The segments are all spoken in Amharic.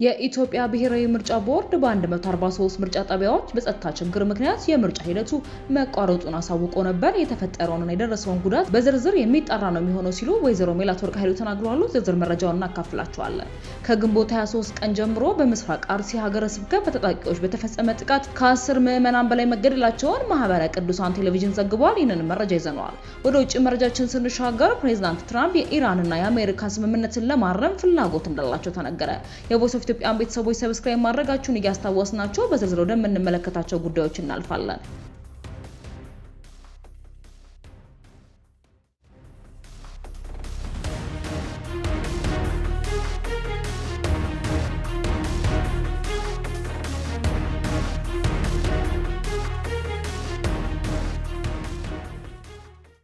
የኢትዮጵያ ብሔራዊ ምርጫ ቦርድ በ143 ምርጫ ጣቢያዎች በጸጥታ ችግር ምክንያት የምርጫ ሂደቱ መቋረጡን አሳውቆ ነበር። የተፈጠረውንና የደረሰውን ጉዳት በዝርዝር የሚጣራ ነው የሚሆነው ሲሉ ወይዘሮ ሜላትወርቅ ኃይሉ ተናግረዋል። ዝርዝር መረጃውን እናካፍላችኋለን። ከግንቦት 23 ቀን ጀምሮ በምስራቅ አርሲ ሀገረ ስብከት በታጣቂዎች በተፈጸመ ጥቃት ከ10 ምዕመናን በላይ መገደላቸውን ማህበረ ቅዱሳን ቴሌቪዥን ዘግቧል። ይህንን መረጃ ይዘነዋል። ወደ ውጭ መረጃችን ስንሻገር ፕሬዝዳንት ትራምፕ የኢራንና የአሜሪካ ስምምነትን ለማረም ፍላጎት እንዳላቸው ተነገረ። ኢትዮጵያን ቤተሰቦች ሰብስክራይብ ማድረጋችሁን እያስታወስናችሁ በዝርዝር ወደምንመለከታቸው ጉዳዮች እናልፋለን።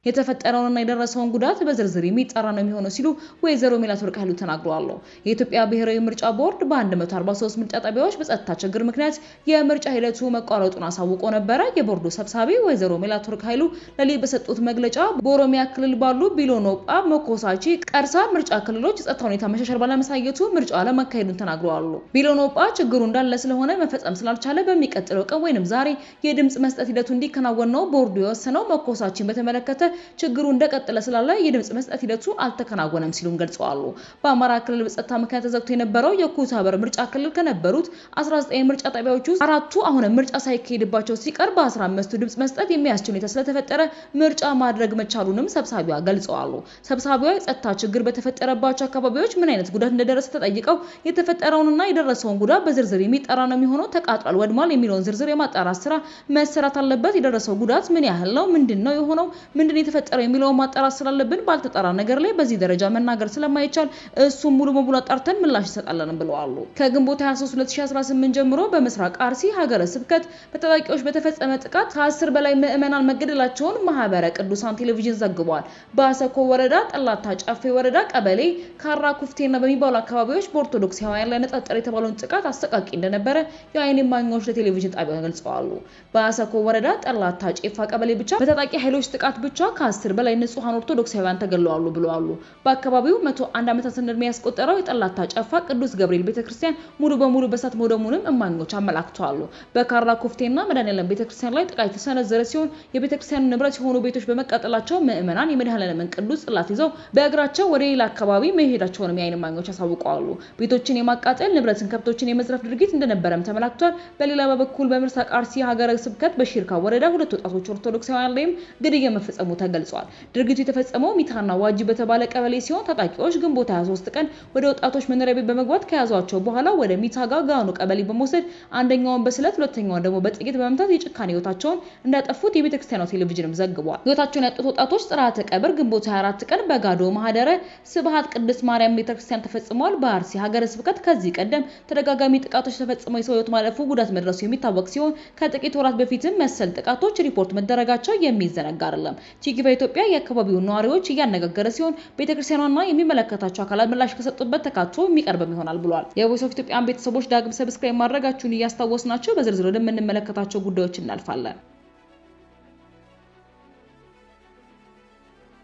የተፈጠረውንና የደረሰውን ጉዳት በዝርዝር የሚጣራ ነው የሚሆነው ሲሉ ወይዘሮ ሜላትወርቅ ኃይሉ ተናግረዋል። የኢትዮጵያ ብሔራዊ ምርጫ ቦርድ በ143 ምርጫ ጣቢያዎች በጸጥታ ችግር ምክንያት የምርጫ ሂደቱ መቋረጡን አሳውቆ ነበረ። የቦርዱ ሰብሳቢ ወይዘሮ ሜላትወርቅ ኃይሉ ለሌላ በሰጡት መግለጫ በኦሮሚያ ክልል ባሉ ቢሎኖጳ፣ መኮሳቺ፣ ቀርሳ ምርጫ ክልሎች የጸጥታ ሁኔታ መሻሻል ባለማሳየቱ ምርጫ አለመካሄዱን ተናግረዋል። ቢሎኖጳ ችግሩ እንዳለ ስለሆነ መፈጸም ስላልቻለ በሚቀጥለው ቀን ወይንም ዛሬ የድምጽ መስጠት ሂደቱ እንዲከናወን ነው ቦርዱ የወሰነው። መኮሳቺን በተመለከተ ችግሩ እንደቀጠለ ስላለ የድምጽ መስጠት ሂደቱ አልተከናወነም ሲሉም ገልጸዋል። በአማራ ክልል በጸጥታ ምክንያት ተዘግቶ የነበረው የኩታበር ምርጫ ክልል ከነበሩት 19 ምርጫ ጣቢያዎች ውስጥ 4ቱ አሁንም ምርጫ ሳይካሄድባቸው ሲቀር በ15ቱ ድምጽ መስጠት የሚያስችል ሁኔታ ስለተፈጠረ ምርጫ ማድረግ መቻሉንም ሰብሳቢዋ ገልጸዋል። ሰብሳቢዋ የጸጥታ ችግር በተፈጠረባቸው አካባቢዎች ምን አይነት ጉዳት እንደደረሰ ተጠይቀው የተፈጠረውንና የደረሰውን ጉዳት በዝርዝር የሚጣራ ነው የሚሆነው፣ ተቃጥሏል፣ ወድሟል የሚለውን ዝርዝር የማጣራት ስራ መሰራት አለበት። የደረሰው ጉዳት ምን ያህል ነው፣ ምንድነው የሆነው፣ ምንድነው የተፈጠረው የሚለው ማጣራት ስላለብን ባልተጣራ ነገር ላይ በዚህ ደረጃ መናገር ስለማይቻል እሱም ሙሉ በሙሉ አጣርተን ምላሽ ይሰጣለን ብለዋል። ከግንቦት 23 2018 ጀምሮ በምስራቅ አርሲ ሀገረ ስብከት በታጣቂዎች በተፈጸመ ጥቃት ከ10 በላይ ምዕመናን መገደላቸውን ማህበረ ቅዱሳን ቴሌቪዥን ዘግቧል። በአሰኮ ወረዳ፣ ጠላታ ጫፌ ወረዳ ቀበሌ ካራ ኩፍቴና በሚባሉ አካባቢዎች በኦርቶዶክሳውያን ላይ ነጣጠረ የተባለውን ጥቃት አሰቃቂ እንደነበረ የዓይን እማኞች ለቴሌቪዥን ጣቢያው ገልጸዋል። በአሰኮ ወረዳ ጠላታ ጨፋ ቀበሌ ብቻ በታጣቂ ኃይሎች ጥቃት ብቻ ከ10 በላይ ንጹሃን ኦርቶዶክሳውያን ተገለዋል ብለዋል። በአካባቢው 101 ዓመታትን ዕድሜ ያስቆጠረው የጠላታ ጫፋ ቅዱስ ገብርኤል ቤተክርስቲያን ሙሉ በሙሉ በእሳት መውደሙንም እማኞች አመላክተዋል። በካራ ኩፍቴና መድኃኔዓለም ቤተክርስቲያን ላይ ጥቃት የተሰነዘረ ሲሆን የቤተክርስቲያኑ ንብረት የሆኑ ቤቶች በመቃጠላቸው ምዕመናን የመድኃኔዓለምን ቅዱስ ጽላት ይዘው በእግራቸው ወደ ሌላ አካባቢ መሄዳቸውንም የዓይን እማኞች አሳውቀዋል። ቤቶችን የማቃጠል ንብረትን፣ ከብቶችን የመዝረፍ ድርጊት እንደነበረም ተመላክቷል። በሌላ በኩል በምስራቅ አርሲ ሀገረ ስብከት በሺርካ ወረዳ 2 ወጣቶች ኦርቶዶክሳውያን ላይም ግድያ መፈጸሙ ተገልጿል። ድርጊቱ የተፈጸመው ሚታና ዋጂ በተባለ ቀበሌ ሲሆን ታጣቂዎች ግንቦት 23 ቀን ወደ ወጣቶች መኖሪያ ቤት በመግባት ከያዟቸው በኋላ ወደ ሚታጋ ጋኑ ቀበሌ በመውሰድ አንደኛውን በስለት ሁለተኛውን ደግሞ በጥይት በመምታት የጭካኔ ህይወታቸውን እንዳጠፉት የቤተክርስቲያኗ ቴሌቪዥንም ዘግቧል። ህይወታቸውን ያጡት ወጣቶች ጽራተ ቀብር ግንቦት 24 ቀን በጋዶ ማህደረ ስብሃት ቅድስት ማርያም ቤተክርስቲያን ተፈጽሟል። በአርሲ ሀገረ ስብከት ከዚህ ቀደም ተደጋጋሚ ጥቃቶች ተፈጽመው የሰው ህይወት ማለፉ፣ ጉዳት መድረሱ የሚታወቅ ሲሆን ከጥቂት ወራት በፊትም መሰል ጥቃቶች ሪፖርት መደረጋቸው የሚዘነጋ አይደለም። ቲግቫ ኢትዮጵያ የአካባቢው ነዋሪዎች እያነጋገረ ሲሆን ቤተክርስቲያኗና የሚመለከታቸው አካላት ምላሽ ከሰጡበት ተካቶ የሚቀርብም ይሆናል ብሏል። የቮይስ ኦፍ ኢትዮጵያን ቤተሰቦች ዳግም ሰብስክራይብ ማድረጋችሁን እያስታወስናችሁ በዝርዝር ወደምንመለከታቸው ጉዳዮች እናልፋለን።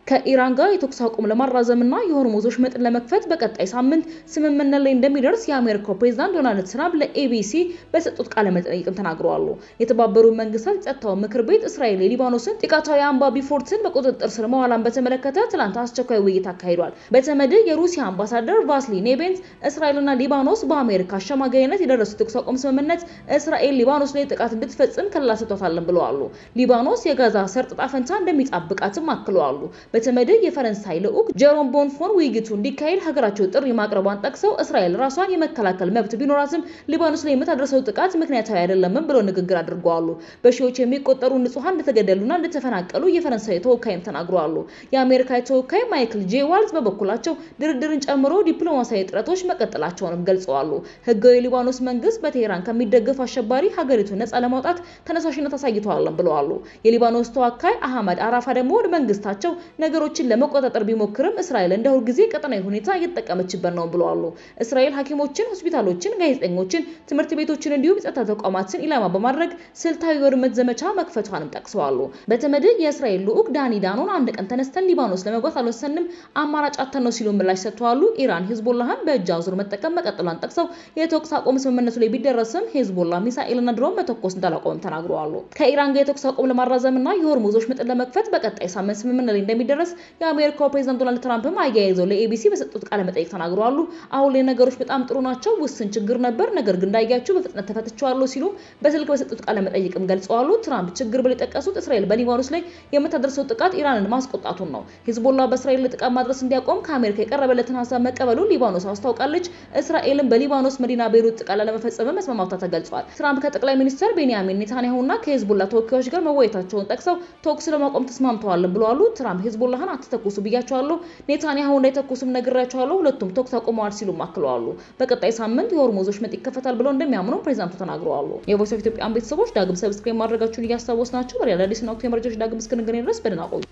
ከኢራን ጋር የተኩስ አቁም ለማራዘምና የሆርሙዞች መጠን ለመክፈት በቀጣይ ሳምንት ስምምነት ላይ እንደሚደርስ የአሜሪካው ፕሬዝዳንት ዶናልድ ትራምፕ ለኤቢሲ በሰጡት ቃለ መጠይቅም ተናግረዋል። የተባበሩት መንግስታት የጸጥታው ምክር ቤት እስራኤል የሊባኖስን ጥቃታዊ አምባ ቢፎርትን በቁጥጥር ስር መዋላን በተመለከተ ትላንት አስቸኳይ ውይይት አካሂዷል። በተመድ የሩሲያ አምባሳደር ቫስሊ ኔቤንዝ እስራኤልና ሊባኖስ በአሜሪካ አሸማጋይነት የደረሱት የተኩስ አቁም ስምምነት እስራኤል ሊባኖስ ላይ ጥቃት እንድትፈጽም ከለላ ሰጥቷታል ብለዋል። ሊባኖስ የጋዛ ሰርጥ ዕጣ ፈንታ እንደሚጣብቃትም አክለዋል። በተመድ የፈረንሳይ ልዑክ ጀሮም ቦንፎን ውይይቱ እንዲካሄድ ሀገራቸው ጥሪ ማቅረቧን ጠቅሰው እስራኤል ራሷን የመከላከል መብት ቢኖራትም ሊባኖስ ላይ የምታደርሰው ጥቃት ምክንያታዊ አይደለም ብለው ንግግር አድርገዋል። በሺዎች የሚቆጠሩ ንጹሃን እንደተገደሉና እንደተፈናቀሉ የፈረንሳይ ተወካይም ተናግረዋል። የአሜሪካ ተወካይ ማይክል ጄ ዋልዝ በበኩላቸው ድርድርን ጨምሮ ዲፕሎማሲያዊ ጥረቶች መቀጠላቸውንም ገልጸዋል። ህጋዊ ሊባኖስ መንግስት በቴህራን ከሚደገፍ አሸባሪ ሀገሪቱን ነጻ ለማውጣት ተነሳሽነት አሳይተዋል ብለዋል። የሊባኖስ ተወካይ አህመድ አራፋ ደግሞ መንግስታቸው ነገሮችን ለመቆጣጠር ቢሞክርም እስራኤል እንደ ሁልጊዜ ቀጠናዊ ሁኔታ እየተጠቀመችበት ነው ብለዋል። እስራኤል ሐኪሞችን፣ ሆስፒታሎችን፣ ጋዜጠኞችን፣ ትምህርት ቤቶችን እንዲሁም የጸጥታ ተቋማትን ኢላማ በማድረግ ስልታዊ የውድመት ዘመቻ መክፈቷንም ጠቅሰዋል። በተመድ የእስራኤል ልዑክ ዳኒ ዳኖን አንድ ቀን ተነስተን ሊባኖስ ለመግባት አልወሰንም፣ አማራጭ አጥተን ነው ሲሉ ምላሽ ሰጥተዋል። ኢራን ሂዝቦላህን በእጅ አዙር መጠቀም መቀጠሏን ጠቅሰው የተኩስ አቁም ስምምነቱ ላይ ቢደረስም ሂዝቦላ ሚሳኤልና ድሮን መተኮስ እንዳላቆመም ተናግረዋል። ከኢራን ጋር የተኩስ አቁም ለማራዘምና የሆርሙዞች ምጥን ለመክፈት በቀጣይ ሳምንት ስምምነት ላይ እንደሚደረስ የአሜሪካው ፕሬዝዳንት ዶናልድ ትራምፕም አያይዘው ለኤቢሲ በሰጡት ቃለ መጠይቅ ተናግረዋል። አሁን ላይ ነገሮች በጣም ጥሩ ናቸው፣ ውስን ችግር ነበር፣ ነገር ግን እንዳያችሁ በፍጥነት ተፈትቸዋለሁ ሲሉ በስልክ በሰጡት ቃለ መጠይቅም ገልጸዋል። ትራምፕ ችግር ብለው የጠቀሱት እስራኤል በሊባኖስ ላይ የምታደርሰው ጥቃት ኢራንን ማስቆጣቱን ነው። ሂዝቦላ በእስራኤል ላይ ጥቃት ማድረስ እንዲያቆም ከአሜሪካ የቀረበለትን ሀሳብ መቀበሉን ሊባኖስ አስታውቃለች። እስራኤልን በሊባኖስ መዲና ቤይሩት ጥቃት ለመፈጸም መስማማቷ ተገልጿል። ትራምፕ ከጠቅላይ ሚኒስትር ቤንያሚን ኔታንያሁና ከሂዝቦላ ተወካዮች ጋር መወያየታቸውን ጠቅሰው ተኩስ ለማቆም ተስማምተዋል ብለዋል። ትራምፕ ሂዝቦላህን አትተኩሱ ብያቸዋለሁ፣ ኔታንያሁ እንዳይተኩሱም ነግሬያቸዋለሁ፣ ሁለቱም ተኩስ አቁመዋል ሲሉ አክለዋል። በቀጣይ ሳምንት የሆርሙዞች ምጥ ይከፈታል ብለው እንደሚያምኑ ፕሬዝዳንቱ ተናግረዋል። የቮይስ ኦፍ ኢትዮጵያን ቤተሰቦች ዳግም ሰብስክራይብ ማድረጋችሁን እያስታወስናችሁ በሌላ አዲስና ወቅታዊ መረጃዎች ዳግም እስክንገናኝ ድረስ በደህና ቆዩ።